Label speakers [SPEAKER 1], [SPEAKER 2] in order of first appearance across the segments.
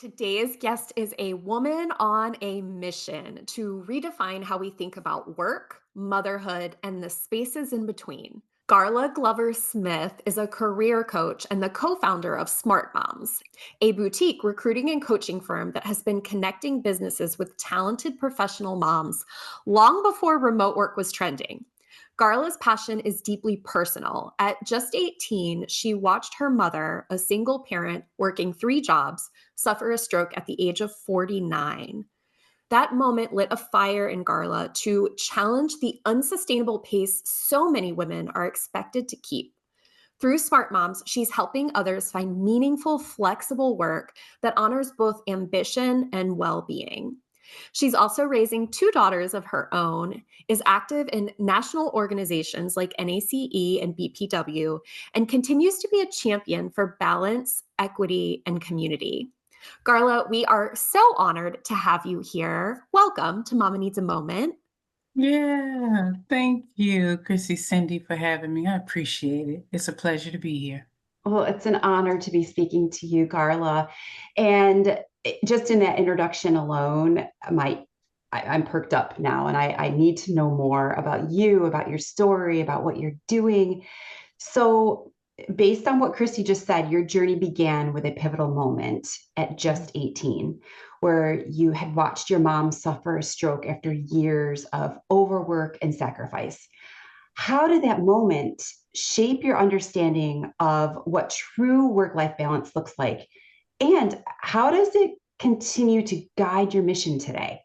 [SPEAKER 1] Today's guest is a woman on a mission to redefine how we think about work, motherhood, and the spaces in between. Garla Glover Smith is a career coach and the co founder of Smart Moms, a boutique recruiting and coaching firm that has been connecting businesses with talented professional moms long before remote work was trending. Garla's passion is deeply personal. At just 18, she watched her mother, a single parent working three jobs, suffer a stroke at the age of 49. That moment lit a fire in Garla to challenge the unsustainable pace so many women are expected to keep. Through Smart Moms, she's helping others find meaningful, flexible work that honors both ambition and well being. She's also raising two daughters of her own, is active in national organizations like NACE and BPW, and continues to be a champion for balance, equity, and community. Garla, we are so honored to have you here. Welcome to Mama Needs a Moment.
[SPEAKER 2] Yeah, thank you, Chrissy Cindy, for having me. I appreciate it. It's a pleasure to be here.
[SPEAKER 3] Well, it's an honor to be speaking to you, Garla. And just in that introduction alone, I'm perked up now, and I need to know more about you, about your story, about what you're doing. So, based on what Christy just said, your journey began with a pivotal moment at just 18, where you had watched your mom suffer a stroke after years of overwork and sacrifice. How did that moment shape your understanding of what true work life balance looks like? And how does it continue to guide your mission today?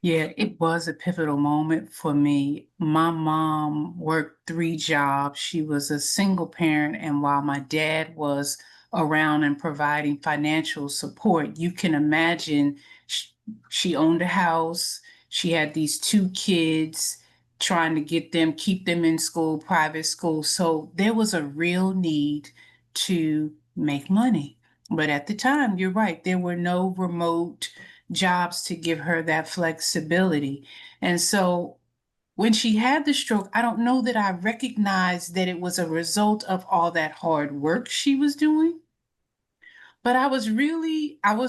[SPEAKER 2] Yeah, it was a pivotal moment for me. My mom worked three jobs. She was a single parent, and while my dad was around and providing financial support, you can imagine sh- she owned a house. She had these two kids, trying to keep them in school, private school. So there was a real need to make money. But at the time, you're right, there were no remote jobs to give her that flexibility. And so when she had the stroke, I don't know that I recognized that it was a result of all that hard work she was doing. But I was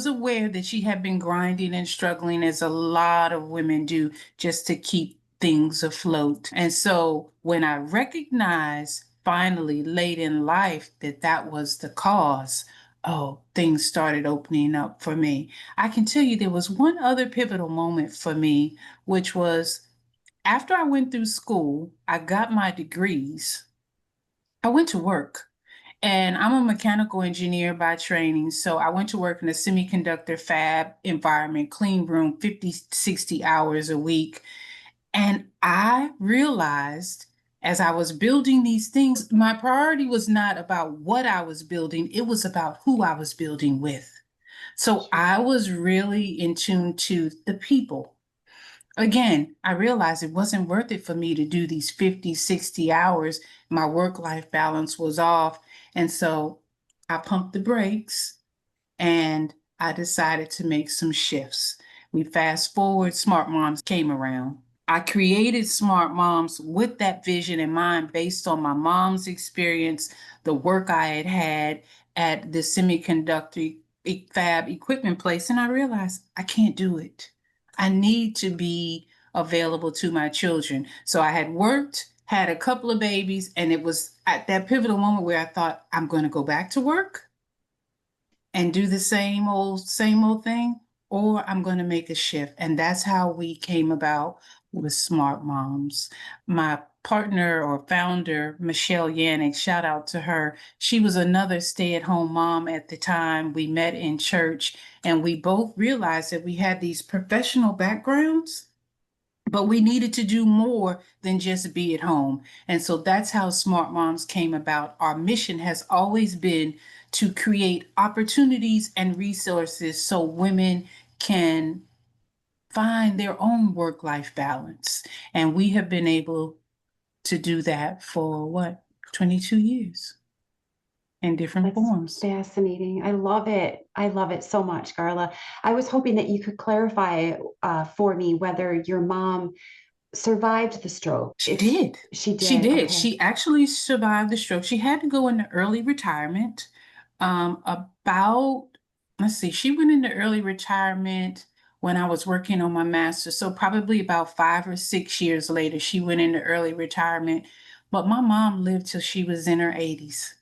[SPEAKER 2] aware that she had been grinding and struggling as a lot of women do just to keep things afloat. And so when I recognized finally late in life that that was the cause, oh, things started opening up for me. I can tell you there was one other pivotal moment for me, which was after I went through school, I got my degrees. I went to work. And I'm a mechanical engineer by training. So I went to work in a semiconductor fab environment, clean room, 50, 60 hours a week. And I realized as I was building these things, my priority was not about what I was building, it was about who I was building with. So I was really in tune to the people. Again, I realized it wasn't worth it for me to do these 50, 60 hours. My work life balance was off. And so I pumped the brakes and I decided to make some shifts. We fast forward, Smart Moms came around. I created Smart Moms with that vision in mind based on my mom's experience, the work I had had at the semiconductor fab equipment place, and I realized I can't do it. I need to be available to my children. So I had worked, had a couple of babies, and it was at that pivotal moment where I thought, I'm going to go back to work and do the same old thing, or I'm going to make a shift. And that's how we came about with Smart Moms. My partner or founder, Michelle Yannick, shout out to her. She was another stay-at-home mom at the time. We met in church, and we both realized that we had these professional backgrounds, but we needed to do more than just be at home. And so that's how Smart Moms came about. Our mission has always been to create opportunities and resources so women can find their own work life balance. And we have been able to do that for what, 22 years in different
[SPEAKER 3] That's
[SPEAKER 2] forms.
[SPEAKER 3] fascinating. I love it. I love it so much, Garla. I was hoping that you could clarify for me whether your mom survived the stroke.
[SPEAKER 2] She
[SPEAKER 3] If
[SPEAKER 2] did.
[SPEAKER 3] she
[SPEAKER 2] She
[SPEAKER 3] did,
[SPEAKER 2] did.
[SPEAKER 3] okay.
[SPEAKER 2] She actually survived the stroke. She had to go into early retirement about let's see, she went into early retirement when I was working on my master's. So probably about 5 or 6 years later, she went into early retirement. But my mom lived till she was in her 80s.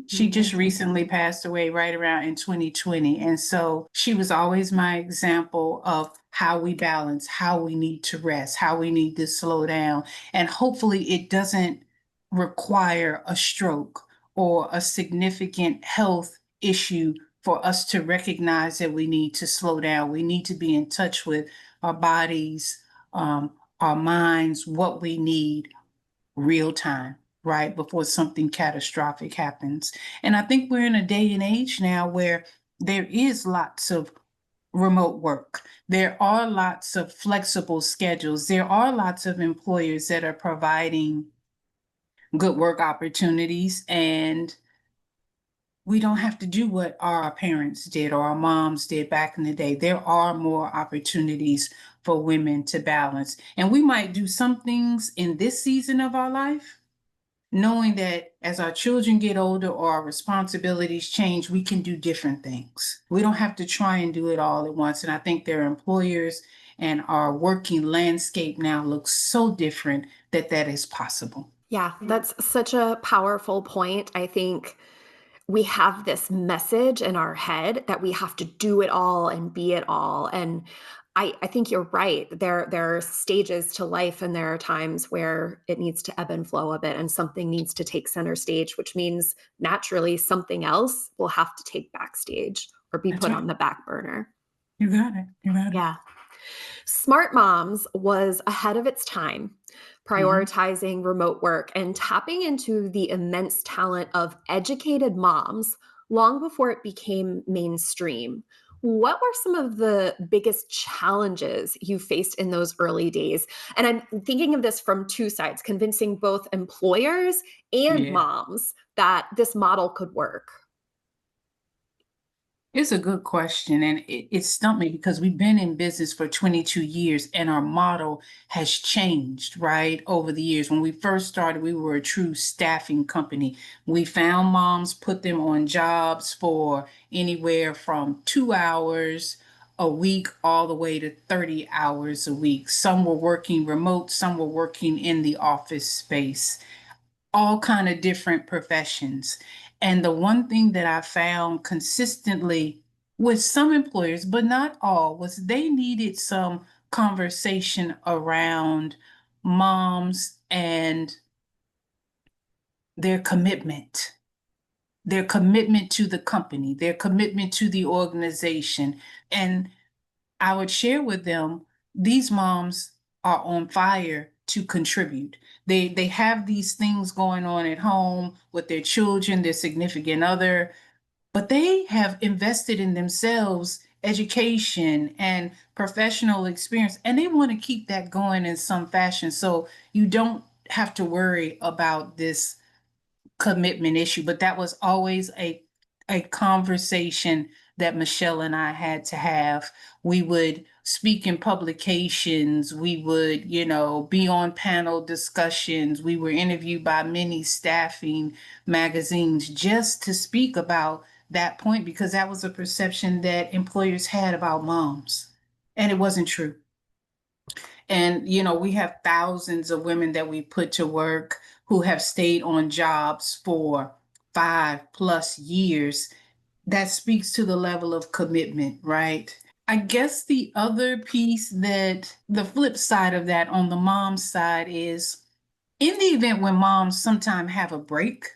[SPEAKER 2] She just recently passed away right around in 2020. And so she was always my example of how we balance, how we need to rest, how we need to slow down. And hopefully it doesn't require a stroke or a significant health issue for us to recognize that we need to slow down. We need to be in touch with our bodies, our minds, what we need real time, right? Before something catastrophic happens. And I think we're in a day and age now where there is lots of remote work. There are lots of flexible schedules. There are lots of employers that are providing good work opportunities, and we don't have to do what our parents did or our moms did back in the day. There are more opportunities for women to balance. And we might do some things in this season of our life, knowing that as our children get older or our responsibilities change, we can do different things. We don't have to try and do it all at once. And I think their employers and our working landscape now looks so different that that is possible.
[SPEAKER 1] Yeah, that's such a powerful point. I think we have this message in our head that we have to do it all and be it all. And I think you're right. There are stages to life, and there are times where it needs to ebb and flow a bit, and something needs to take center stage, which means naturally something else will have to take backstage or be
[SPEAKER 2] That's
[SPEAKER 1] put
[SPEAKER 2] right.
[SPEAKER 1] on the back burner.
[SPEAKER 2] You got it. You got it.
[SPEAKER 1] Yeah. Smart Moms was ahead of its time, prioritizing remote work and tapping into the immense talent of educated moms long before it became mainstream. What were some of the biggest challenges you faced in those early days? And I'm thinking of this from two sides, convincing both employers and
[SPEAKER 2] Yeah.
[SPEAKER 1] moms that this model could work.
[SPEAKER 2] It's a good question, and it stumped me because we've been in business for 22 years and our model has changed, right, over the years. When we first started, we were a true staffing company. We found moms, put them on jobs for anywhere from 2 hours a week all the way to 30 hours a week. Some were working remote, some were working in the office space, all kind of different professions. And the one thing that I found consistently with some employers, but not all, was they needed some conversation around moms and their commitment, their commitment to the company, their commitment to the organization. And I would share with them, these moms are on fire to contribute. They have these things going on at home with their children, their significant other, but they have invested in themselves, education and professional experience, and they want to keep that going in some fashion. So you don't have to worry about this commitment issue, but that was always a conversation that Michelle and I had to have. We would speak in publications, we would, be on panel discussions, we were interviewed by many staffing magazines just to speak about that point because that was a perception that employers had about moms, and it wasn't true. And, we have thousands of women that we put to work who have stayed on jobs for 5+ years. That speaks to the level of commitment, right? I guess the other piece, that the flip side of that on the mom side, is in the event when moms sometimes have a break,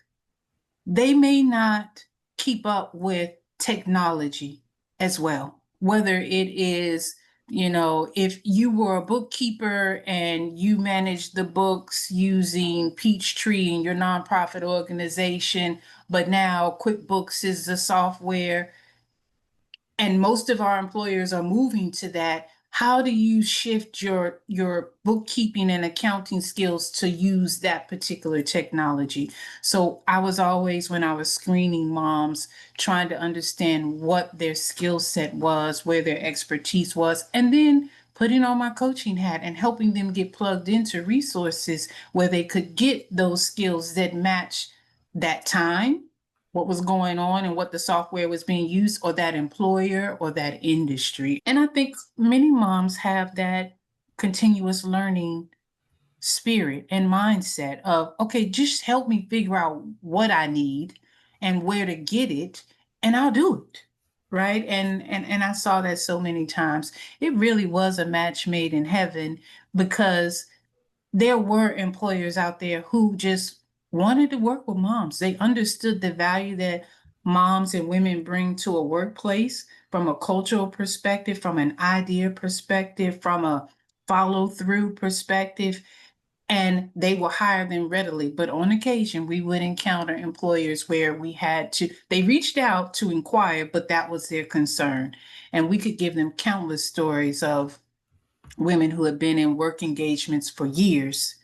[SPEAKER 2] they may not keep up with technology as well. Whether it is, if you were a bookkeeper and you manage the books using Peachtree in your nonprofit organization, but now QuickBooks is the software and most of our employers are moving to that. How do you shift your bookkeeping and accounting skills to use that particular technology? So I was always, when I was screening moms, trying to understand what their skill set was, where their expertise was, and then putting on my coaching hat and helping them get plugged into resources where they could get those skills that match that time what was going on and what the software was being used, or that employer or that industry. And I think many moms have that continuous learning spirit and mindset of, okay, just help me figure out what I need and where to get it, and I'll do it. Right. And I saw that so many times. It really was a match made in heaven, because there were employers out there who just wanted to work with moms. They understood the value that moms and women bring to a workplace from a cultural perspective, from an idea perspective, from a follow through perspective, and they will hire them readily. But on occasion, we would encounter employers where they reached out to inquire, but that was their concern. And we could give them countless stories of women who had been in work engagements for years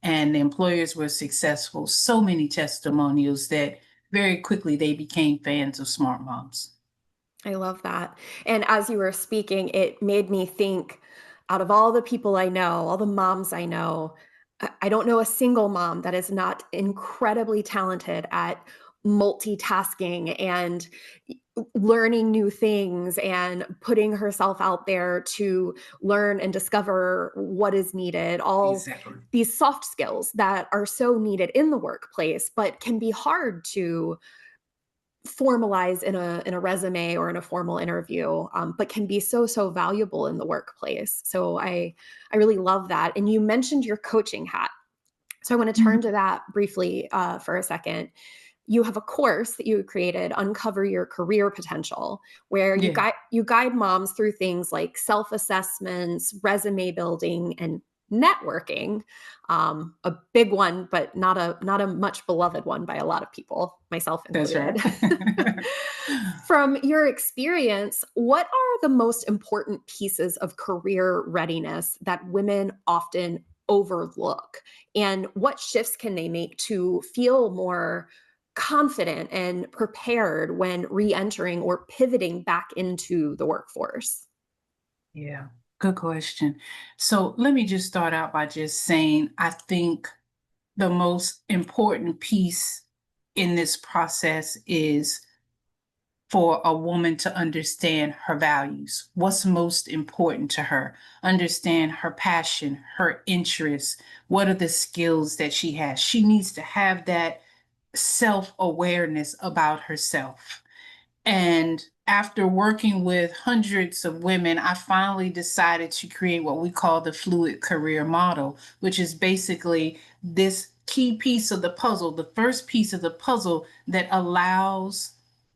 [SPEAKER 2] and the employers were successful. So many testimonials that very quickly they became fans of Smart Moms.
[SPEAKER 1] I love that. And as you were speaking, it made me think, out of all the people I know, all the moms I know, I don't know a single mom that is not incredibly talented at multitasking and learning new things and putting herself out there to learn and discover what is needed. All
[SPEAKER 2] Exactly.
[SPEAKER 1] these soft skills that are so needed in the workplace, but can be hard to formalize in a resume or in a formal interview, but can be so valuable in the workplace. So I really love that. And you mentioned your coaching hat, so I want to turn
[SPEAKER 2] Mhm.
[SPEAKER 1] to that briefly for a second. You have a course that you created, Uncover Your Career Potential, where
[SPEAKER 2] Yeah,
[SPEAKER 1] you guide moms through things like self-assessments, resume building, and networking. A big one, but not a much beloved one by a lot of people, myself
[SPEAKER 2] that's right.
[SPEAKER 1] included. From your experience, what are the most important pieces of career readiness that women often overlook? And what shifts can they make to feel more confident and prepared when re-entering or pivoting back into the workforce?
[SPEAKER 2] Yeah, good question. So let me just start out by just saying I think the most important piece in this process is for a woman to understand her values, what's most important to her, understand her passion, her interests, what are the skills that she has. She needs to have that self awareness about herself. And after working with hundreds of women, I finally decided to create what we call the fluid career model, which is basically this key piece of the puzzle, the first piece of the puzzle that allows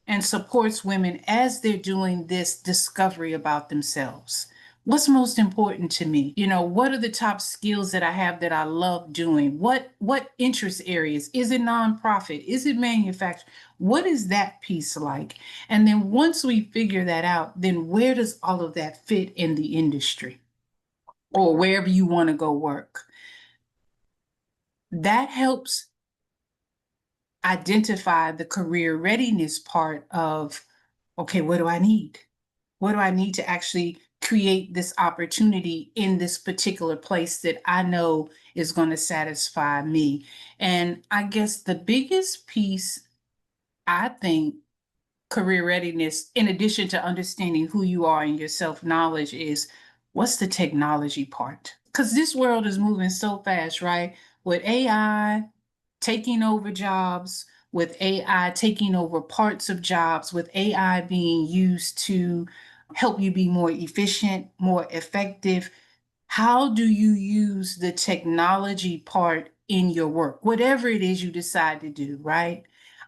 [SPEAKER 2] and supports women as they're doing this discovery about themselves. What's most important to me? What are the top skills that I have that I love doing? What interest areas? Is it nonprofit? Is it manufacturing? What is that piece like? And then once we figure that out, then where does all of that fit in the industry or wherever you want to go work? That helps identify the career readiness part of, okay, what do I need? What do I need to actually create this opportunity in this particular place that I know is going to satisfy me? And I guess the biggest piece, I think, career readiness, in addition to understanding who you are and your self knowledge, is what's the technology part? Because this world is moving so fast, right? With AI taking over jobs, with AI taking over parts of jobs, with AI being used to help you be more efficient, more effective. How do you use the technology part in your work, whatever it is you decide to do, right?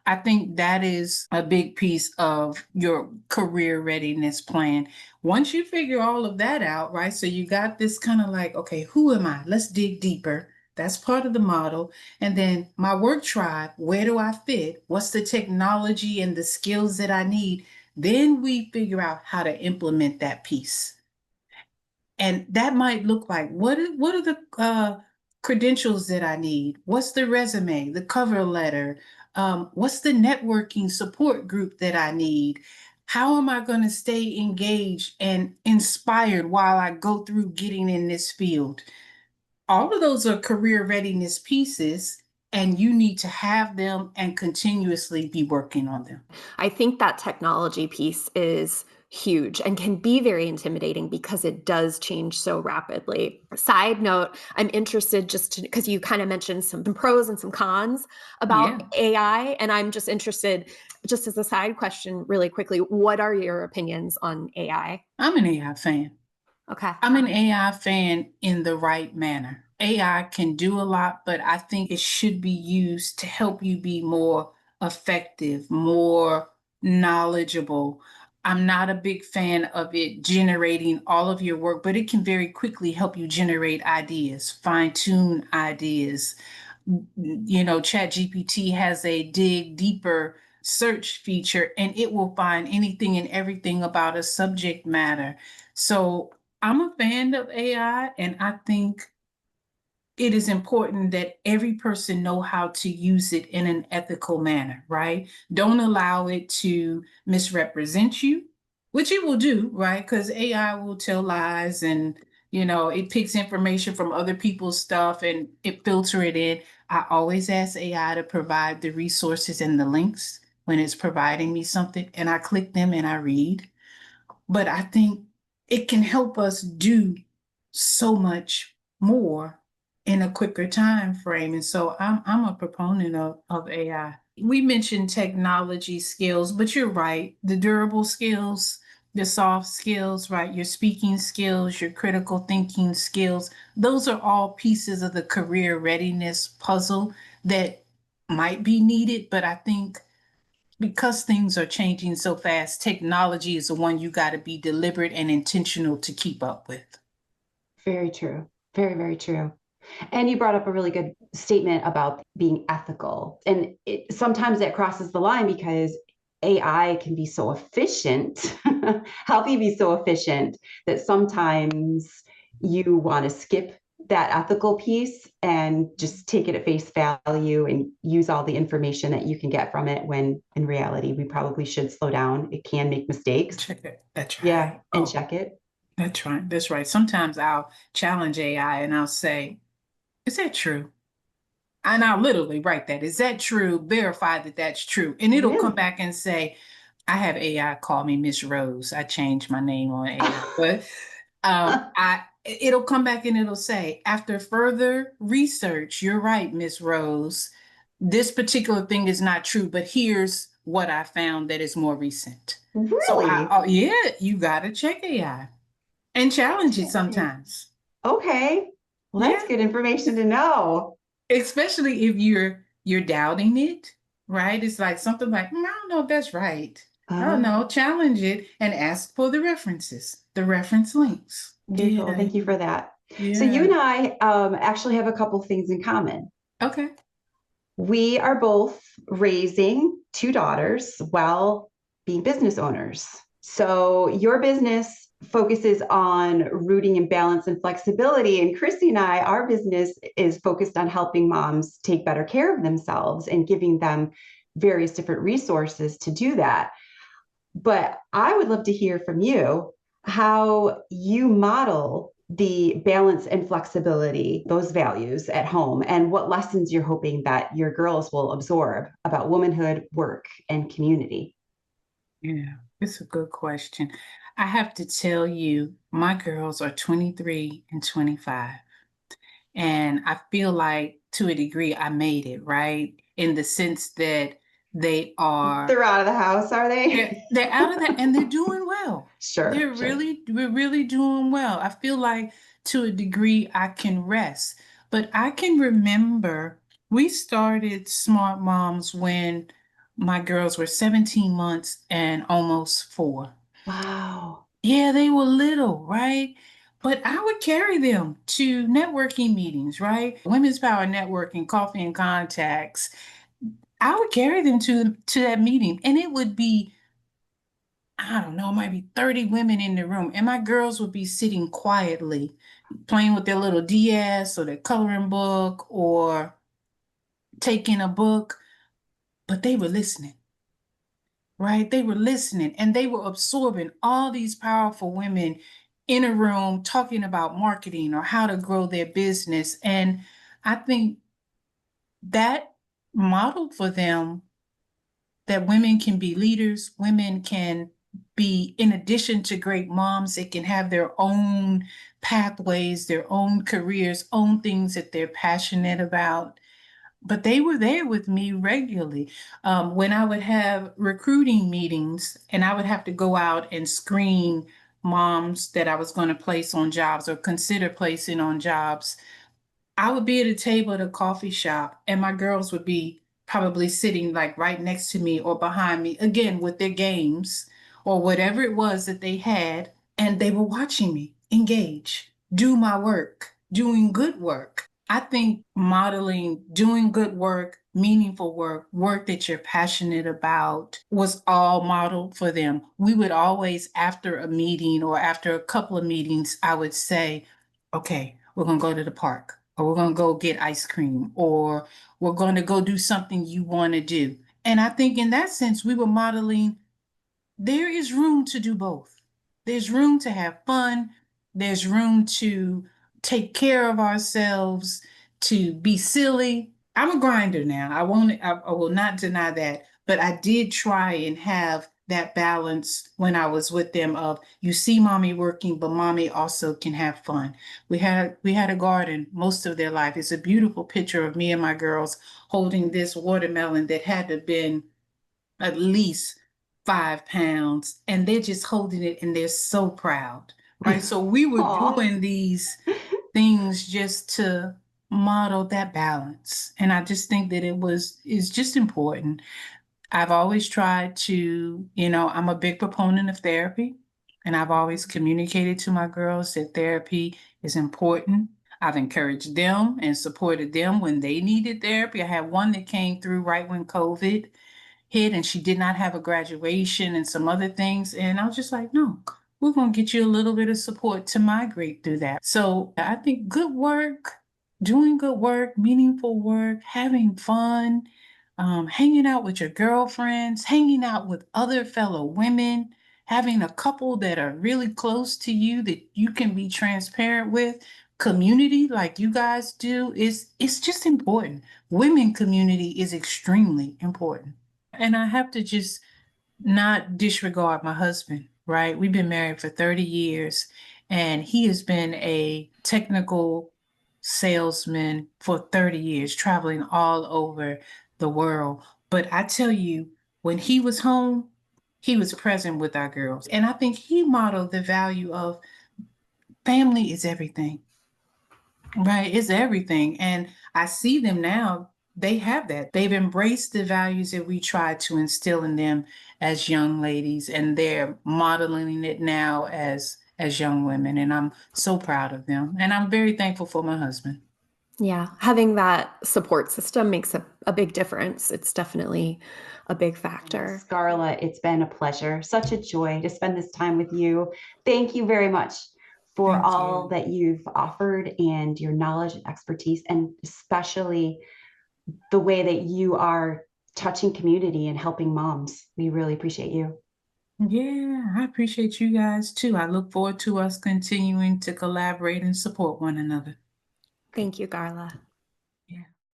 [SPEAKER 2] I think that is a big piece of your career readiness plan. Once you figure all of that out, right? So you got this kind of like, okay, who am I? Let's dig deeper. That's part of the model. And then my work tribe, where do I fit? What's the technology and the skills that I need? Then we figure out how to implement that piece. And that might look like, what are the credentials that I need? What's the resume, the cover letter? What's the networking support group that I need? How am I going to stay engaged and inspired while I go through getting in this field? All of those are career readiness pieces. and you need to have them and continuously be working on them.
[SPEAKER 1] I think that technology piece is huge and can be very intimidating because it does change so rapidly. Side note, I'm interested just because you kind of mentioned some pros and some cons about
[SPEAKER 2] Yeah,
[SPEAKER 1] AI, and I'm just interested, just as a side question, really quickly, what are your opinions on AI?
[SPEAKER 2] I'm an AI fan.
[SPEAKER 1] Okay.
[SPEAKER 2] I'm an AI fan in the right manner. AI can do a lot, but I think it should be used to help you be more effective, more knowledgeable. I'm not a big fan of it generating all of your work, but it can very quickly help you generate ideas, fine tune ideas. You know, ChatGPT has a dig deeper search feature and it will find anything and everything about a subject matter. So I'm a fan of AI, and I think it is important that every person know how to use it in an ethical manner, right? Don't allow it to misrepresent you, which it will do, right? Because AI will tell lies and it picks information from other people's stuff and it filter it in. I always ask AI to provide the resources and the links when it's providing me something, and I click them and I read. But I think it can help us do so much more in a quicker time frame. And so I'm a proponent of AI. We mentioned technology skills, but you're right. The durable skills, the soft skills, right? Your speaking skills, your critical thinking skills, those are all pieces of the career readiness puzzle that might be needed. But I think because things are changing so fast, technology is the one you got to be deliberate and intentional to keep up with.
[SPEAKER 3] Very true. Very, very true. And you brought up a really good statement about being ethical. And sometimes that crosses the line because AI can be so efficient, help you be so efficient that sometimes you want to skip that ethical piece and just take it at face value and use all the information that you can get from it, when in reality, we probably should slow down. It can make mistakes.
[SPEAKER 2] Check it. That's
[SPEAKER 3] Yeah,
[SPEAKER 2] right.
[SPEAKER 3] and
[SPEAKER 2] Oh,
[SPEAKER 3] check it.
[SPEAKER 2] that's right. That's right. Sometimes I'll challenge AI and I'll say, is that true? And I'll literally write that. Is that true? Verify that that's true. And it'll come
[SPEAKER 3] Really?
[SPEAKER 2] back and say, I have AI call me Miss Rose. I changed my name on AI. But it'll come back and it'll say, after further research, you're right, Miss Rose. This particular thing is not true, but here's what I found that is more recent. So
[SPEAKER 3] Really?
[SPEAKER 2] yeah, you gotta check AI and challenge it sometimes.
[SPEAKER 3] Okay. Well, that's
[SPEAKER 2] Yeah,
[SPEAKER 3] good information to know.
[SPEAKER 2] especially if you're doubting it, right? It's like something like, I don't know if that's right. I don't
[SPEAKER 3] Uh,
[SPEAKER 2] know. Challenge it and ask for the references, the reference links.
[SPEAKER 3] Very cool.
[SPEAKER 2] Yeah,
[SPEAKER 3] Thank you for that. So you
[SPEAKER 2] yeah.
[SPEAKER 3] and I actually have a couple things in common.
[SPEAKER 2] Okay.
[SPEAKER 3] We are both raising two daughters while being business owners. So your business focuses on rooting in balance and flexibility. And Chrissy and I, our business is focused on helping moms take better care of themselves and giving them various different resources to do that. But I would love to hear from you how you model the balance and flexibility, those values at home, and what lessons you're hoping that your girls will absorb about womanhood, work, and community.
[SPEAKER 2] Yeah, it's a good question. I have to tell you, my girls are 23 and 25. And I feel like to a degree I made it, right? In the sense that they are
[SPEAKER 3] They're out of the house, are they?
[SPEAKER 2] they're out of that and they're doing well.
[SPEAKER 3] Sure, sure.
[SPEAKER 2] We're really doing well. I feel like to a degree I can rest. But I can remember we started Smart Moms when my girls were 17 months and almost 4.
[SPEAKER 3] Wow.
[SPEAKER 2] Yeah, they were little, right? But I would carry them to networking meetings, right? Women's Power Networking, Coffee and Contacts. I would carry them to that meeting, and it would be, I don't know, maybe 30 women in the room, and my girls would be sitting quietly, playing with their little DS or their coloring book or taking a book, but they were listening. Right? They were listening and they were absorbing all these powerful women in a room talking about marketing or how to grow their business. And I think that modeled for them that women can be leaders, women can be, in addition to great moms, they can have their own pathways, their own careers, own things that they're passionate about. But they were there with me regularly. When I would have recruiting meetings and I would have to go out and screen moms that I was going to place on jobs or consider placing on jobs, I would be at a table at a coffee shop and my girls would be probably sitting like right next to me or behind me, again, with their games or whatever it was that they had. And they were watching me engage, do my work, doing good work. I think modeling, doing good work, meaningful work, work that you're passionate about was all modeled for them. We would always, after a meeting or after a couple of meetings, I would say, okay, we're going to go to the park, or we're going to go get ice cream, or we're going to go do something you want to do. And I think in that sense, we were modeling there is room to do both. There's room to have fun. There's room to take care of ourselves, to be silly. I'm a grinder now. I will not deny that. But I did try and have that balance when I was with them of you see mommy working, but mommy also can have fun. We had a garden most of their life. It's a beautiful picture of me and my girls holding this watermelon that had to have been at least 5 pounds, and they're just holding it and they're so proud, right? So we were doing these things just to model that balance. And I just think that is just important. I've always tried to, I'm a big proponent of therapy, and I've always communicated to my girls that therapy is important. I've encouraged them and supported them when they needed therapy. I had one that came through right when COVID hit and she did not have a graduation and some other things. And I was just like, no, we're going to get you a little bit of support to migrate through that. So I think good work, doing good work, meaningful work, having fun, hanging out with your girlfriends, hanging out with other fellow women, having a couple that are really close to you that you can be transparent with, community like you guys do, it's just important. Women community is extremely important. And I have to just not disregard my husband, right? We've been married for 30 years, and he has been a technical salesman for 30 years, traveling all over the world. But I tell you, when he was home, he was present with our girls. And I think he modeled the value of family is everything. Right, it's everything. And I see them now, they have that. They've embraced the values that we try to instill in them as young ladies, and they're modeling it now as young women. And I'm so proud of them. And I'm very thankful for my husband.
[SPEAKER 1] Yeah, having that support system makes a big difference. It's definitely a big factor.
[SPEAKER 3] Garla, it's been a pleasure, such a joy to spend this time with you. Thank you very much for
[SPEAKER 2] Thank
[SPEAKER 3] all
[SPEAKER 2] you.
[SPEAKER 3] that you've offered and your knowledge and expertise, and especially the way that you are touching community and helping moms. We really appreciate you.
[SPEAKER 2] Yeah, I appreciate you guys too. I look forward to us continuing to collaborate and support one another.
[SPEAKER 1] Thank you, Garla.